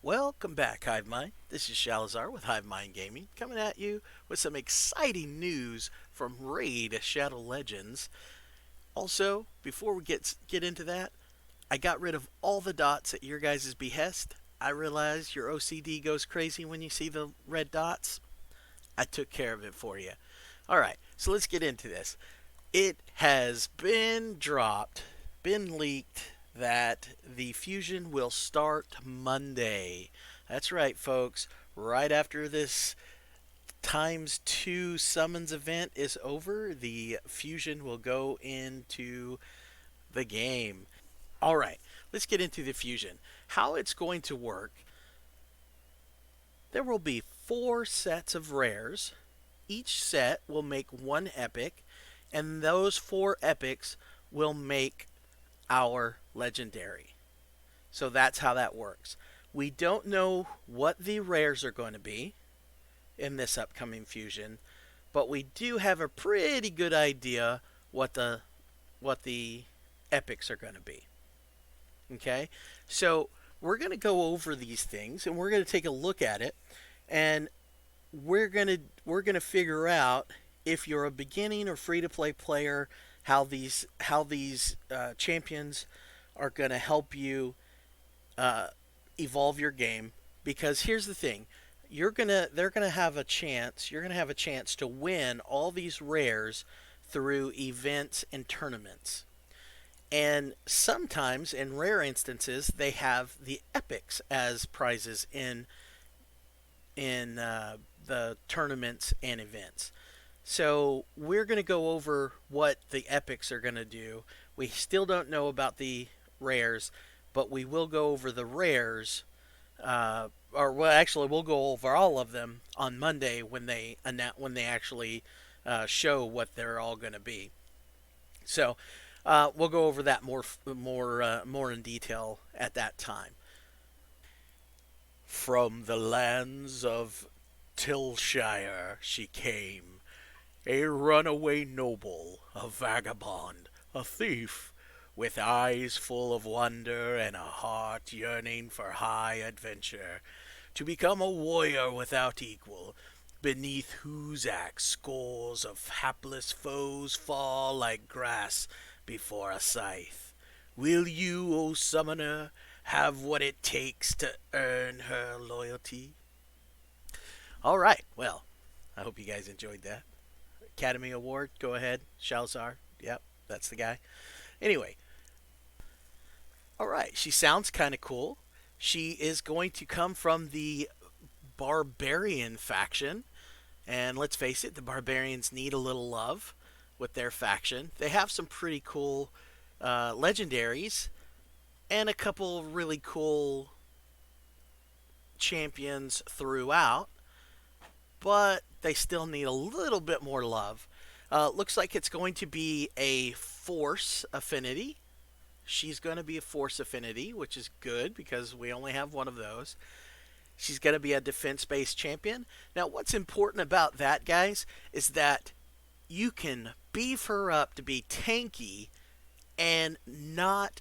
Welcome back, Hive Mind. This is Shalazar with Hive Mind Gaming, coming at you with some exciting news from Raid Shadow Legends. Also, before we get into that, I got rid of all the dots at your guys' behest. I realize your OCD goes crazy when you see the red dots. I took care of it for you. Alright, so let's get into this. It has been dropped, been leaked, that the fusion will start Monday. That's right, folks. Right after this times 2 summons event is over, the fusion will go into the game. All right, let's get into the fusion. How it's going to work: there will be 4 sets of rares. Each set will make 1 epic, and those 4 epics will make our legendary. So that's how that works. We don't know what the rares are going to be in this upcoming fusion, but we do have a pretty good idea what the epics are going to be. Okay? So we're going to go over these things and we're going to take a look at it, and we're going to figure out if you're a beginning or free to play player, how these champions are going to help you evolve your game. Because here's the thing: they're gonna have a chance. You're gonna have a chance to win all these rares through events and tournaments. And sometimes, in rare instances, they have the epics as prizes in the tournaments and events. So we're going to go over what the epics are going to do. We still don't know about the rares, but we will go over the rares, or well, actually, we'll go over all of them on Monday when they actually show what they're all going to be. So we'll go over that more in detail at that time. From the lands of Tilshire she came, a runaway noble, a vagabond, a thief, with eyes full of wonder and a heart yearning for high adventure, to become a warrior without equal, beneath whose axe scores of hapless foes fall like grass before a scythe. Will you, O summoner, have what it takes to earn her loyalty? All right, well, I hope you guys enjoyed that. Academy Award, go ahead. Shalzar, yep, that's the guy. Anyway, all right, she sounds kind of cool. She is going to come from the Barbarian faction. And let's face it, the Barbarians need a little love with their faction. They have some pretty cool legendaries and a couple really cool champions throughout, but they still need a little bit more love. Looks like it's going to be a Force Affinity. She's going to be a Force Affinity, which is good because we only have one of those. She's going to be a defense-based champion. Now, what's important about that, guys, is that you can beef her up to be tanky and not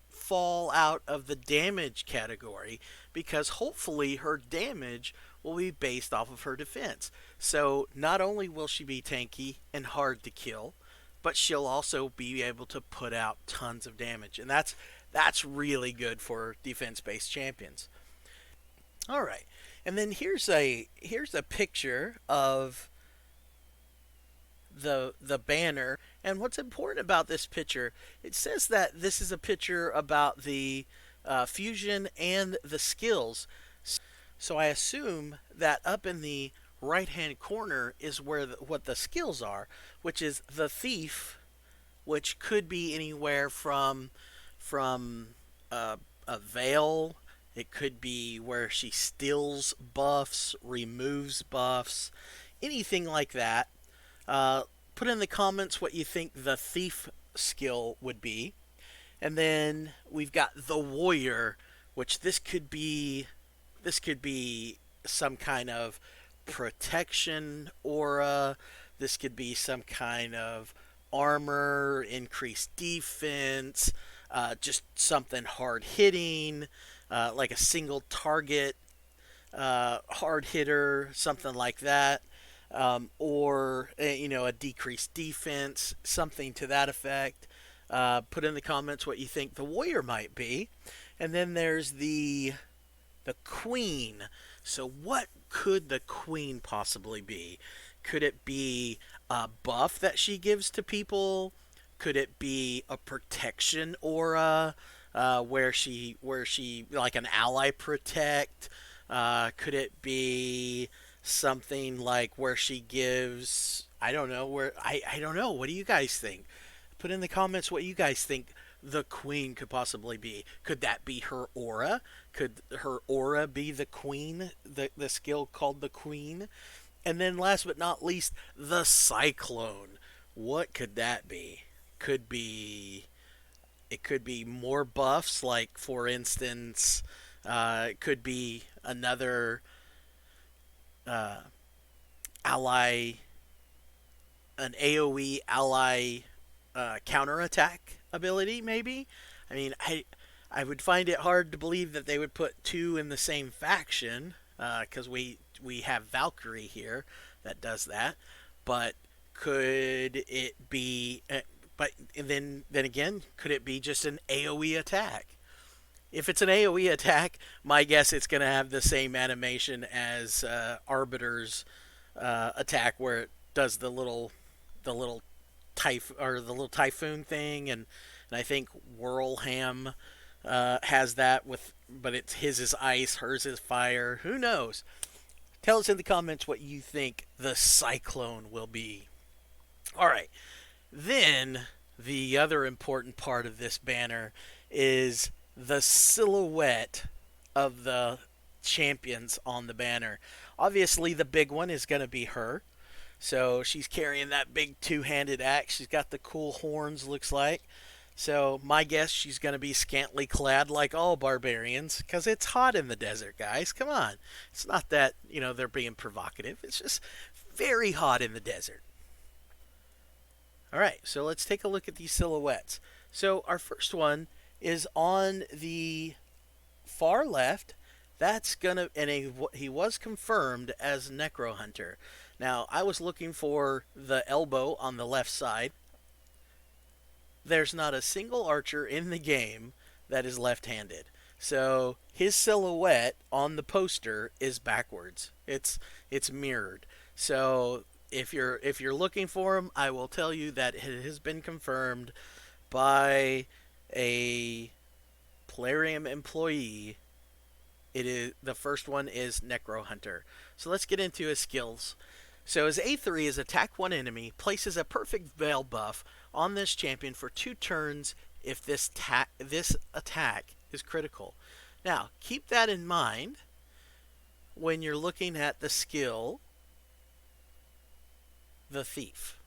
fall out of the damage category, because hopefully her damage will be based off of her defense. So not only will she be tanky and hard to kill, but she'll also be able to put out tons of damage, and that's really good for defense-based champions. All right, and then here's a picture of the banner. And what's important about this picture? It says that this is a picture about the fusion and the skills. So I assume that up in the right hand corner is where what the skills are, which is the thief, which could be anywhere from a veil. It could be where she steals buffs, removes buffs, anything like that. Uh, Put in the comments what you think the thief skill would be. And then we've got the warrior, which this could be some kind of protection aura. This could be some kind of armor, increased defense, just something hard hitting. like a single target hard hitter, something like that, or a decreased defense, something to that effect. Put in the comments what you think the warrior might be, and then there's the queen. So what could the queen possibly be? Could it be a buff that she gives to people? Could it be a protection aura, where she like an ally protect? Could it be something like where she gives, I don't know, I don't know. What do you guys think? Put in the comments what you guys think the queen could possibly be. Could that be her aura? Could her aura be the queen, the skill called the queen? And then last but not least, the cyclone. What could that be? Could be it could be more buffs, like for instance, it could be another uh, ally, an AOE ally counterattack ability, maybe. I mean, I would find it hard to believe that they would put two in the same faction, because we have Valkyrie here that does that. But could it be? But then again, could it be just an AOE attack? If it's an AOE attack, my guess it's going to have the same animation as Arbiter's attack, where it does the little the little typhoon thing, and I think Whirlham has that with, but it's his is ice, hers is fire. Who knows? Tell us in the comments what you think the cyclone will be. All right, then the other important part of this banner is the silhouette of the champions on the banner. Obviously, the big one is going to be her. So she's carrying that big two-handed axe. She's got the cool horns, looks like. So my guess, she's going to be scantily clad like all barbarians, because it's hot in the desert, guys. Come on. It's not that, they're being provocative. It's just very hot in the desert. All right, so let's take a look at these silhouettes. So our first one is on the far left. That's gonna, and he was confirmed as Necro Hunter. Now I was looking for the elbow on the left side. There's not a single archer in the game that is left-handed. So his silhouette on the poster is backwards. It's mirrored. So if you're looking for him, I will tell you that it has been confirmed by a Plarium employee. It is the first one is Necro Hunter. So let's get into his skills. So his A3 is attack one enemy, places a perfect veil buff on this champion for 2 turns if this attack is critical. Now, keep that in mind when you're looking at the skill, the Thief.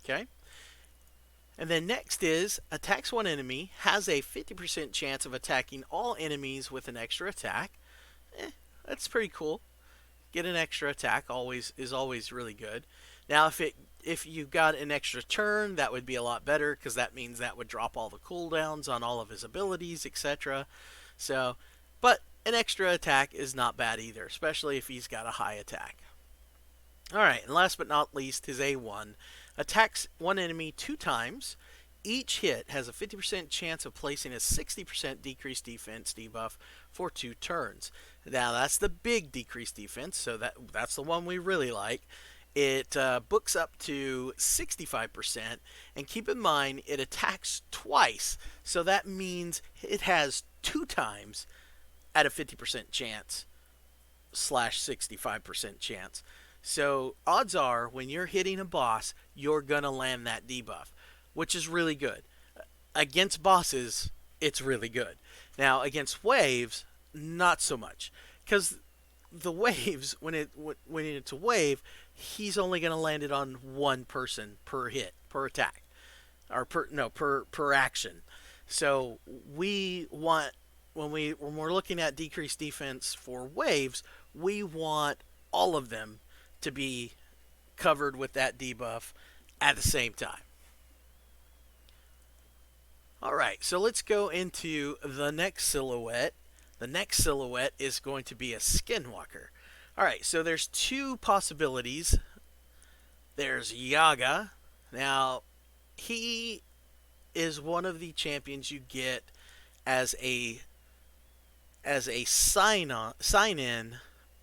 Okay? And then next is attacks one enemy, has a 50% chance of attacking all enemies with an extra attack. That's pretty cool. Get an extra attack is always really good. Now if you got an extra turn, that would be a lot better, because that means that would drop all the cooldowns on all of his abilities, etc. So, but an extra attack is not bad either, especially if he's got a high attack. Alright, and last but not least, his A1 attacks one enemy 2 times. Each hit has a 50% chance of placing a 60% decreased defense debuff for 2 turns. Now that's the big decreased defense, so that's the one we really like. It books up to 65%, and keep in mind it attacks twice, so that means it has 2 times at a 50% chance slash 65% chance. So odds are when you're hitting a boss, you're gonna land that debuff, which is really good. Against bosses, it's really good. Now against waves, not so much, because the waves, when it's a wave, he's only going to land it on one person per hit, per attack, or per action. So we want, when we're looking at decreased defense for waves, we want all of them to be covered with that debuff at the same time. All right, so let's go into the next silhouette, The next silhouette is going to be a Skinwalker. Alright, so there's two possibilities. There's Yaga. Now, he is one of the champions you get as a sign in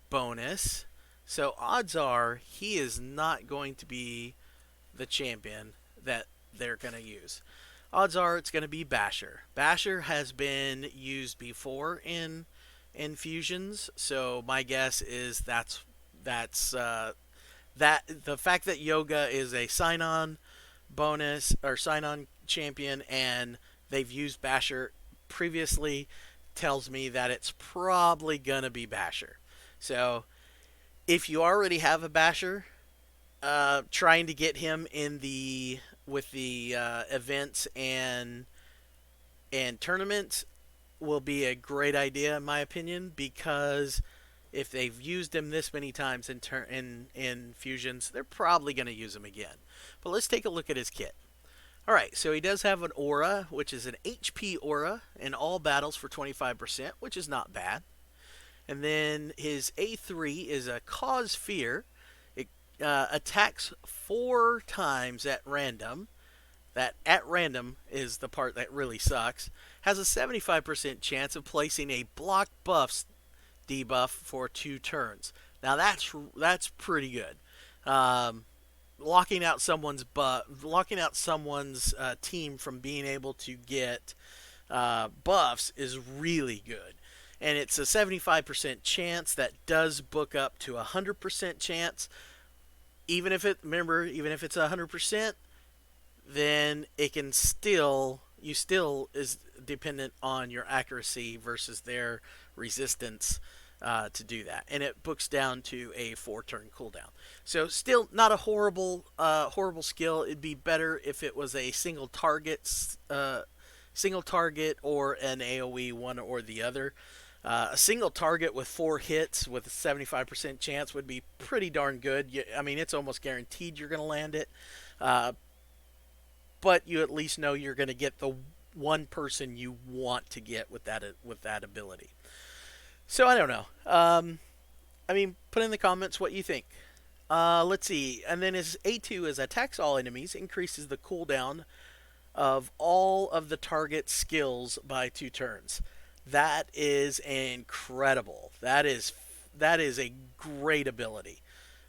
bonus. So odds are he is not going to be the champion that they're going to use. Odds are it's going to be Basher. Basher has been used before in fusions, so my guess is that's that the fact that Yoga is a sign-on bonus or sign-on champion and they've used Basher previously tells me that it's probably gonna be Basher. So if you already have a Basher, trying to get him in the with the events and tournaments will be a great idea in my opinion because if they've used him this many times in fusions, they're probably going to use him again. But let's take a look at his kit. All right, so he does have an aura, which is an HP aura in all battles for 25%, which is not bad. And then his A3 is a cause fear. It attacks 4 times at random. That at random is the part that really sucks. Has a 75% chance of placing a block buffs debuff for 2 turns. Now that's pretty good. Locking out someone's team from being able to get buffs is really good. And it's a 75% chance that does book up to a 100% chance. Even if it's 100%, then it can still is dependent on your accuracy versus their resistance to do that, and it books down to a 4-turn cooldown. So still not a horrible skill. It'd be better if it was a single target or an AOE, one or the other. A single target with 4 hits with a 75% chance would be pretty darn good. I mean, it's almost guaranteed you're going to land it. But you at least know you're going to get the one person you want to get with that ability. So I don't know. I mean, put in the comments what you think. Let's see. And then his A2 is attacks all enemies, increases the cooldown of all of the target skills by 2 turns. That is incredible. That is a great ability.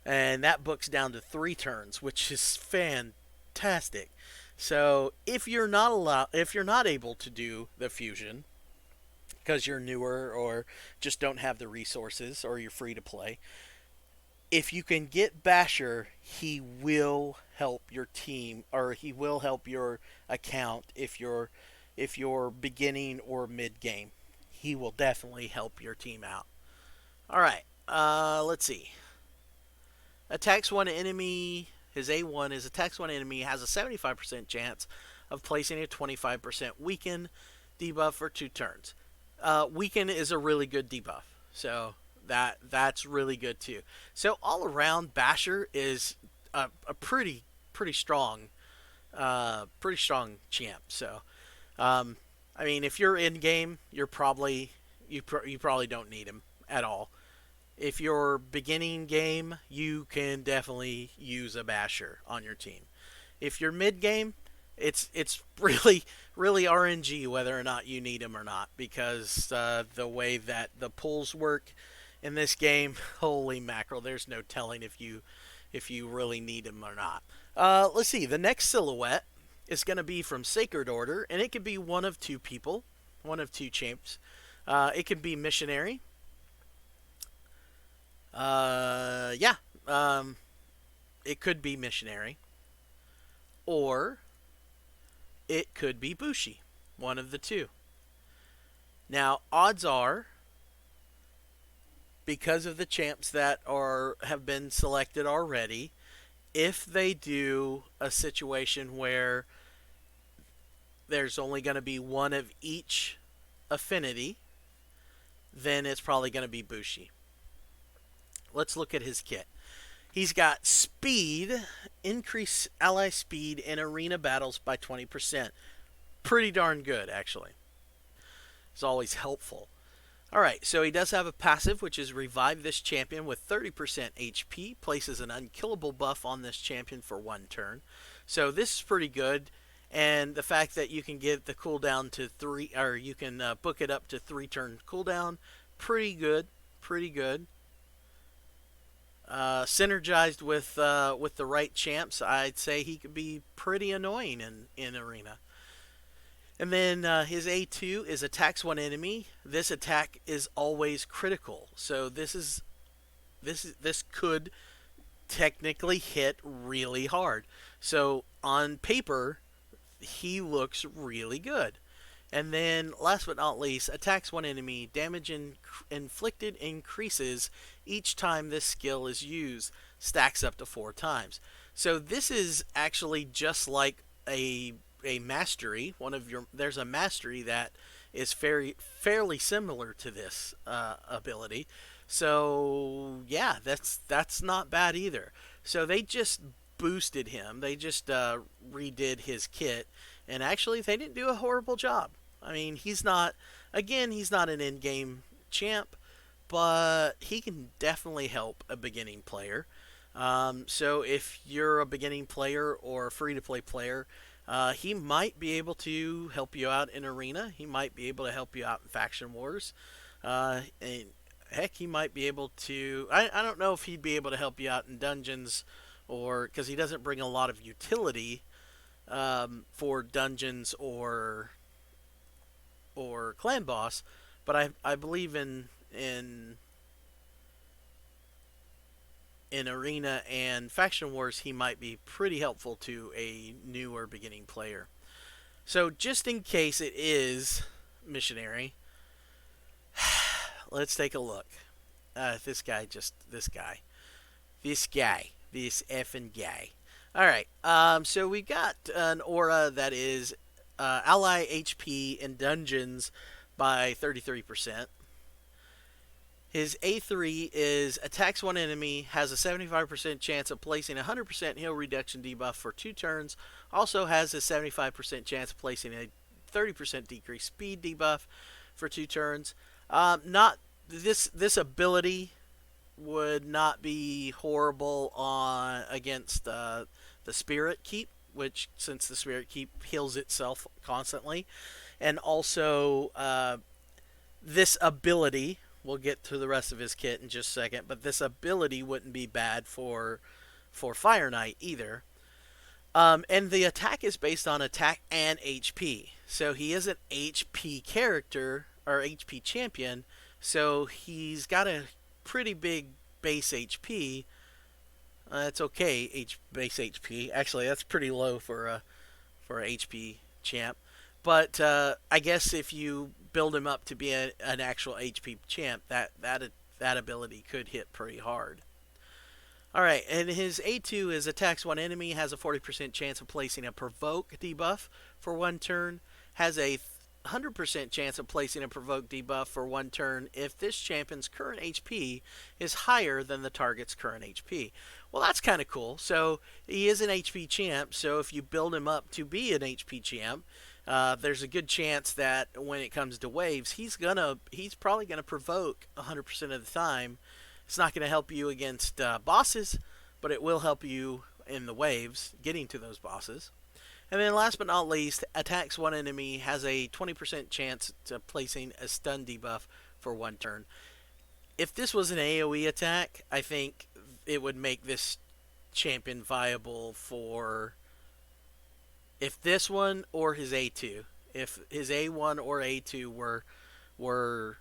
And that books down to 3 turns, which is fantastic. So if you're not able to do the fusion because you're newer or just don't have the resources or you're free to play, if you can get Basher, he will help your team or he will help your account if you're beginning or mid game. He will definitely help your team out. All right, let's see. Attacks one enemy. His A1 is attacks one enemy, has a 75% chance of placing a 25% weaken debuff for 2 turns. Weaken is a really good debuff, so that's really good too. So all around, Basher is a pretty strong champ. So I mean, if you're in game, you probably don't need him at all. If you're beginning game, you can definitely use a Basher on your team. If you're mid game, it's really RNG whether or not you need him or not because the way that the pulls work in this game, holy mackerel, there's no telling if you really need him or not. Let's see. The next silhouette is going to be from Sacred Order, and it could be one of 2 people, one of 2 champs. It could be Missionary. Yeah. It could be Missionary. Or it could be Bushi. One of the 2. Now, odds are, because of the champs that have been selected already, if they do a situation where there's only going to be one of each affinity, then it's probably going to be Bushi. Let's look at his kit. He's got speed, increase ally speed in arena battles by 20%. Pretty darn good, actually. It's always helpful. Alright, so he does have a passive, which is Revive this champion with 30% HP, places an unkillable buff on this champion for 1 turn. So this is pretty good, and the fact that you can get the cooldown to 3, or you can book it up to 3 turn cooldown, pretty good, pretty good. Synergized with the right champs, I'd say he could be pretty annoying in arena. And then his A2 is attacks one enemy. This attack is always critical. So this could technically hit really hard. So on paper, he looks really good. And then, last but not least, attacks one enemy. Damage inflicted increases each time this skill is used. Stacks up to 4 times. So this is actually just like a mastery. There's a mastery that is fairly similar to this ability. So yeah, that's not bad either. So they just boosted him. They just redid his kit, and actually they didn't do a horrible job. I mean, he's not an in-game champ, but he can definitely help a beginning player. So if you're a beginning player or a free-to-play player, he might be able to help you out in arena. He might be able to help you out in faction wars. And heck, he might be able to. I don't know if he'd be able to help you out in dungeons, or because he doesn't bring a lot of utility for dungeons or clan boss. But I believe in arena and faction wars, he might be pretty helpful to a new or beginning player. So just in case it is missionary, let's take a look. This effing guy. All right. So we got an aura that is ally HP in dungeons by 33%. His A3 is attacks one enemy, has a 75% chance of placing a 100% heal reduction debuff for 2 turns. Also has a 75% chance of placing a 30% decreased speed debuff for 2 turns. Not this ability would not be horrible on against the Spirit Keep, which since the Spirit Keep heals itself constantly, and also this ability. We'll get to the rest of his kit in just a second, but this ability wouldn't be bad for Fire Knight either. And the attack is based on attack and HP. So he is an HP character or HP champion. So he's got a pretty big base HP. It's okay, base HP. Actually, that's pretty low for a HP champ. But I guess if you build him up to be an actual HP champ, that ability could hit pretty hard. All right, and his A2 is attacks one enemy, has a 40% chance of placing a provoke debuff for 1 turn, has a 100% chance of placing a provoke debuff for 1 turn if this champion's current HP is higher than the target's current HP. Well, that's kind of cool. So he is an HP champ, so if you build him up to be an HP champ, there's a good chance that when it comes to waves, he's probably gonna provoke 100% of the time. It's not gonna help you against bosses, but it will help you in the waves, getting to those bosses. And then last but not least, attacks one enemy, has a 20% chance of placing a stun debuff for 1 turn. If this was an AoE attack, I think it would make this champion viable for if this one or his A2. If his A1 or A2 were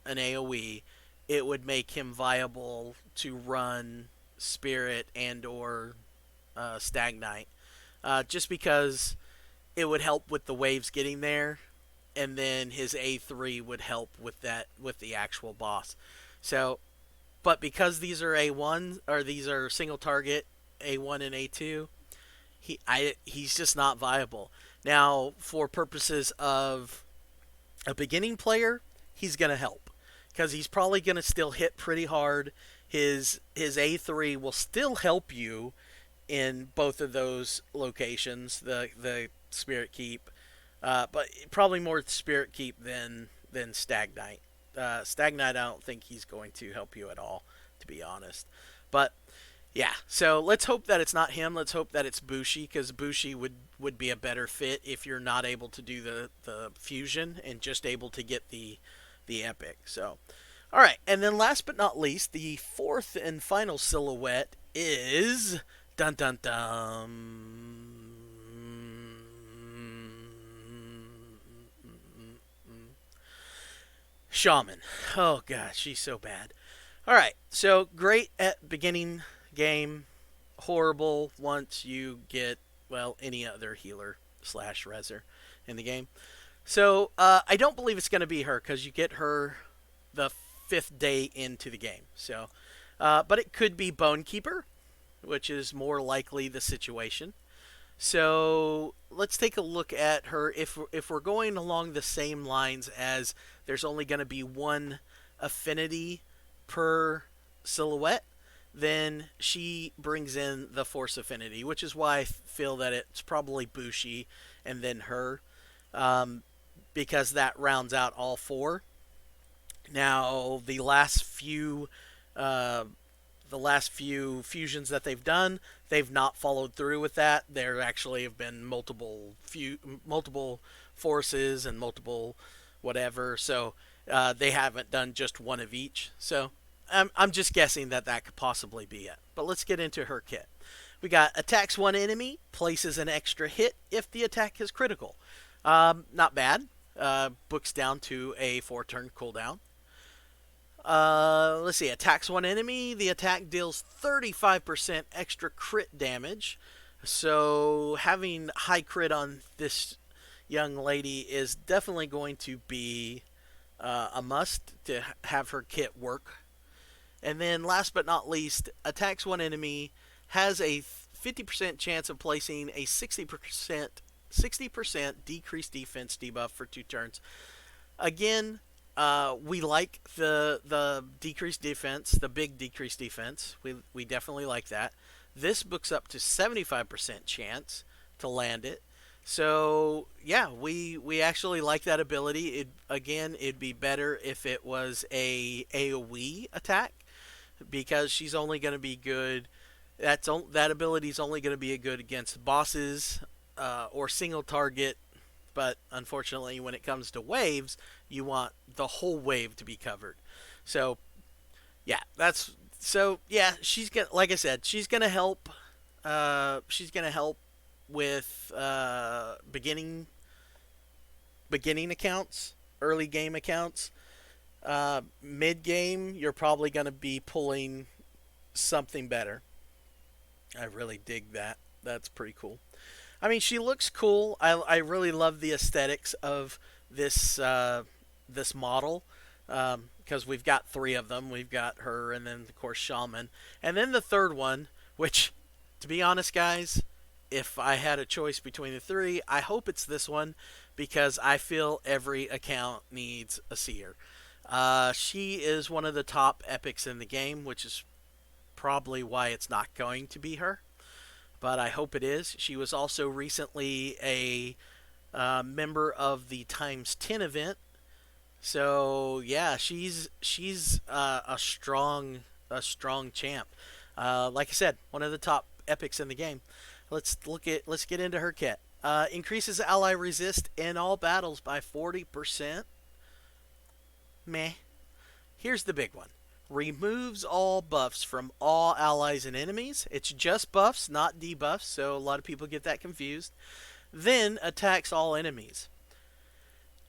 an AoE, it would make him viable to run Spirit and or Stag Knight. Just because it would help with the waves getting there, and then his A3 would help with the actual boss. So, but because these are A1 or these are single target A1 and A2, he's just not viable. Now, for purposes of a beginning player, he's gonna help because he's probably gonna still hit pretty hard. His A3 will still help you in both of those locations, the Spirit Keep, but probably more Spirit Keep than Stag Knight. Stagnite, I don't think he's going to help you at all, to be honest. But yeah, so let's hope that it's not him. Let's hope that it's Bushi, because Bushi would be a better fit if you're not able to do the fusion and just able to get the epic. So, all right, and then last but not least, the fourth and final silhouette is dun dun dun. Shaman. Oh god, she's so bad. All right, so great at beginning game, horrible once you get any other healer slash reser in the game. So I don't believe it's going to be her because you get her the fifth day into the game. So, but it could be Bonekeeper, which is more likely the situation. So let's take a look at her. If we're going along the same lines as there's only going to be one affinity per silhouette, then she brings in the force affinity, which is why I feel that it's probably Bushi and then her, because that rounds out all four. Now uh, the last few fusions that they've done, they've not followed through with that. There actually have been multiple forces and multiple whatever, so they haven't done just one of each. So I'm just guessing that that could possibly be it. But let's get into her kit. We got attacks one enemy, places an extra hit if the attack is critical. Not bad. Books down to a 4-turn cooldown. Let's see. Attacks one enemy. The attack deals 35% extra crit damage. So having high crit on this young lady is definitely going to be a must to have her kit work. And then last but not least, attacks one enemy, has a 50% chance of placing a 60% decreased defense debuff for 2 turns. Again, we like the decreased defense, the big decreased defense. We definitely like that. This books up to 75% chance to land it. So yeah, we actually like that ability. It'd be better if it was a AoE attack, because she's only going to be good. That ability is only going to be good against bosses or single target. But unfortunately, when it comes to waves, you want the whole wave to be covered. So yeah, she's gonna, like I said, she's gonna help. She's gonna help with beginning accounts, early game accounts. Mid game, you're probably gonna be pulling something better. I really dig that. That's pretty cool. I mean, she looks cool. I really love the aesthetics of this model, because we've got 3 of them. We've got her, and then of course Shaman, and then the third one. Which, to be honest, guys, if I had a choice between the 3, I hope it's this one, because I feel every account needs a Seer. She is one of the top epics in the game, which is probably why it's not going to be her, but I hope it is. She was also recently a member of the times 10 event, so yeah, she's a strong champ. Like I said, one of the top epics in the game. Let's get into her kit. Increases ally resist in all battles by 40%. Meh. Here's the big one. Removes all buffs from all allies and enemies. It's just buffs, not debuffs, so a lot of people get that confused. Then attacks all enemies.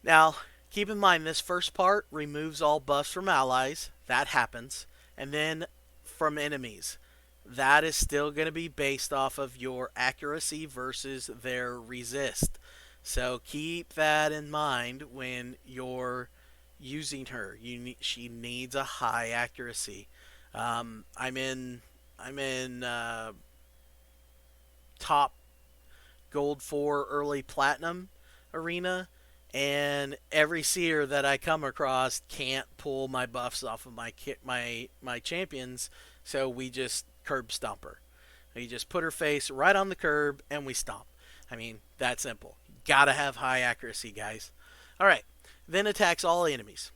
Now, keep in mind this first part removes all buffs from allies. That happens. And then from enemies. That is still going to be based off of your accuracy versus their resist. So keep that in mind when you're using her. She needs a high accuracy. I'm in top gold 4 early platinum arena, and every seer that I come across can't pull my buffs off of my champions, so we just curb stomp her. You just put her face right on the curb and we stomp. I mean, that simple. Gotta have high accuracy, guys. All right. Then attacks all enemies.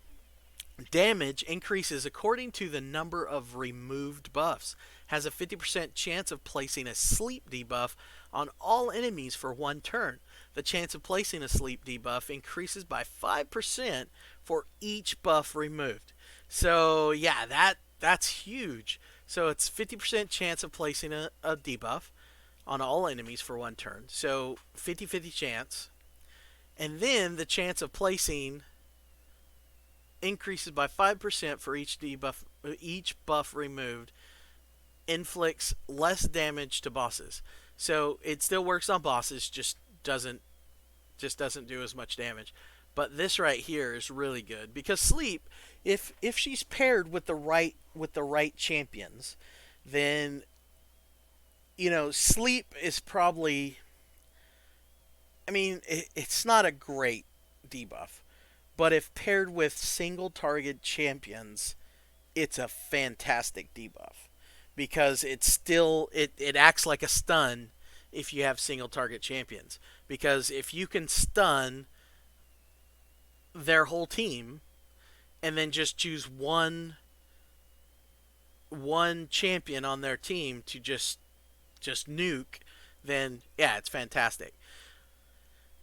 Damage increases according to the number of removed buffs. Has a 50% chance of placing a sleep debuff on all enemies for 1 turn. The chance of placing a sleep debuff increases by 5% for each buff removed. So yeah, that's huge. So it's 50% chance of placing a debuff on all enemies for 1 turn. So 50-50 chance. And then the chance of placing increases by 5% for each buff removed, inflicts less damage to bosses. So it still works on bosses, just doesn't do as much damage. But this right here is really good because sleep, if she's paired with the right champions, then sleep is probably, I mean, it's not a great debuff, but if paired with single target champions, it's a fantastic debuff because it acts like a stun if you have single target champions. Because if you can stun their whole team and then just choose one champion on their team to just nuke, then yeah, it's fantastic.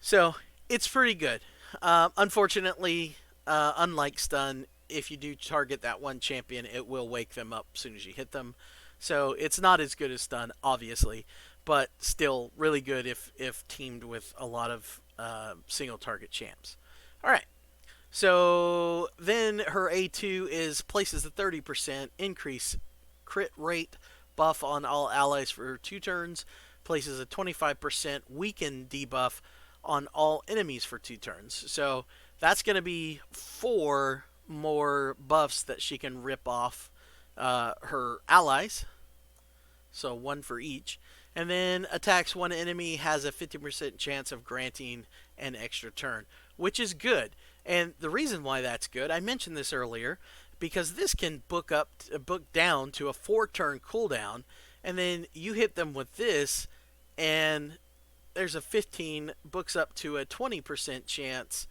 So it's pretty good. Unfortunately, unlike stun, if you do target that one champion, it will wake them up as soon as you hit them. So it's not as good as stun, obviously, but still really good if teamed with a lot of single target champs. All right. So then her A2 is places a 30% increase crit rate buff on all allies for 2 turns, places a 25% weaken debuff on all enemies for 2 turns. So that's going to be 4 more buffs that she can rip off her allies. So 1 for each. And then attacks one enemy, has a 50% chance of granting an extra turn, which is good. And the reason why that's good, I mentioned this earlier, because this can book down to a 4-turn cooldown, and then you hit them with this, and there's a 15 books up to a 20% chance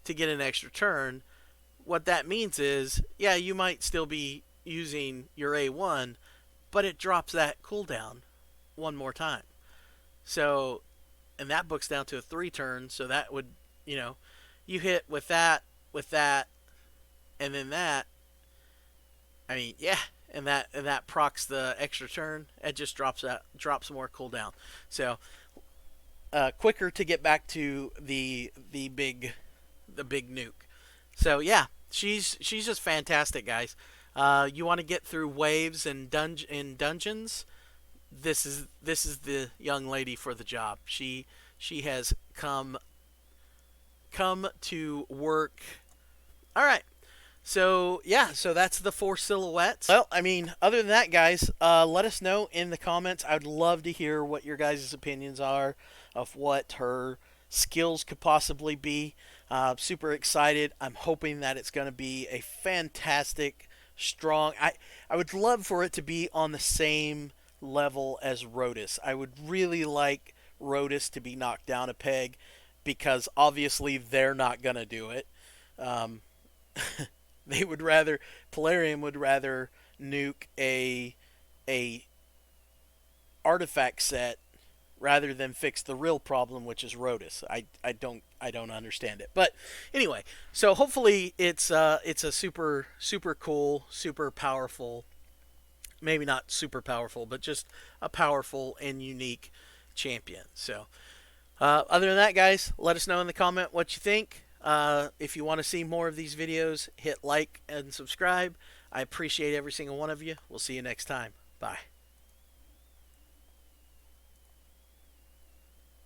to get an extra turn. What that means is, yeah, you might still be using your A1, but it drops that cooldown one more time. So, and that books down to a 3-turn, so that would, you hit with that, and then that. I mean, yeah, and that procs the extra turn. It just drops more cooldown. So, quicker to get back to the big nuke. So yeah, she's just fantastic, guys. You want to get through waves and dungeons? This is the young lady for the job. She has come to work. All right. So yeah, so that's the 4 silhouettes. Well, I mean, other than that, guys, let us know in the comments. I'd love to hear what your guys' opinions are of what her skills could possibly be. Super excited. I'm hoping that it's going to be a fantastic, strong. I would love for it to be on the same level as Rotus. I would really like Rotus to be knocked down a peg because obviously they're not going to do it. They would rather, Polarium would rather nuke a artifact set rather than fix the real problem, which is Rotus. I don't understand it. But anyway, so hopefully it's a super cool, super powerful, maybe not super powerful, but just a powerful and unique champion. So other than that, guys, let us know in the comment what you think. If you want to see more of these videos, hit like and subscribe. I appreciate every single one of you. We'll see you next time. Bye.